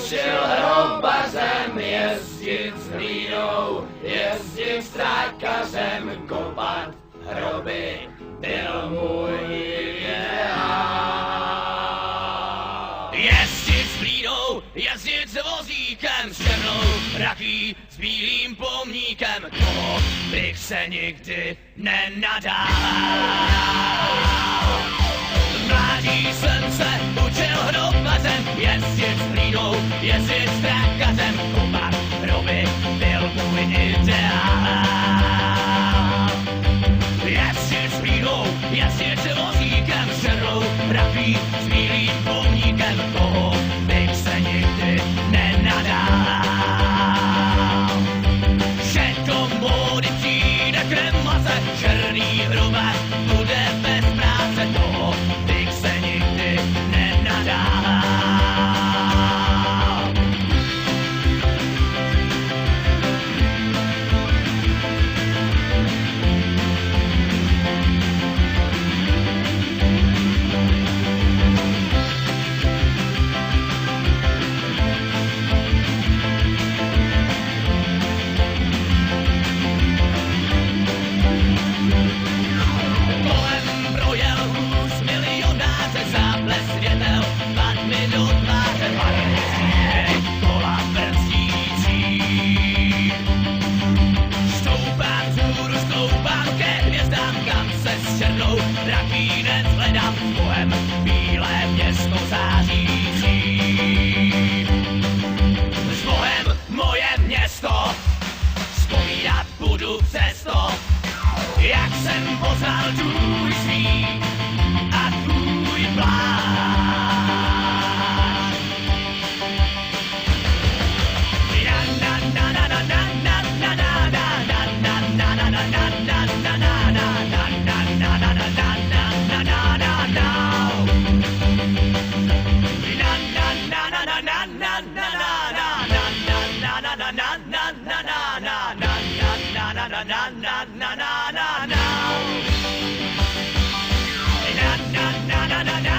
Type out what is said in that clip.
učil hrobařem jezdit s hlínou, jezdit s trákařem, kopat hroby, byl můj ideál. Jezdit s hlínou, jezdit s vozíkem, s černou rakí, s bílým pomníkem, toho bych se nikdy nenadál. V mládí jsem se učil hrobařem, jezdit s hlínou, jezdit s trákařem, kopat hroby, byl můj ideál. Jezdit s hlínou, jezdit s vozíkem, s černou rakí, s bílým pomníkem, toho bych se nikdy nenadál. Že do módy přijde kremace, černý hrobař bude bez práce, toho bych se nikdy nenadál. Rakínec hledám bohem, bílé město zářící. S bohem moje město, vzpomínat budu přesto, jak jsem poznal tvůj smích a tvůj pláč. Na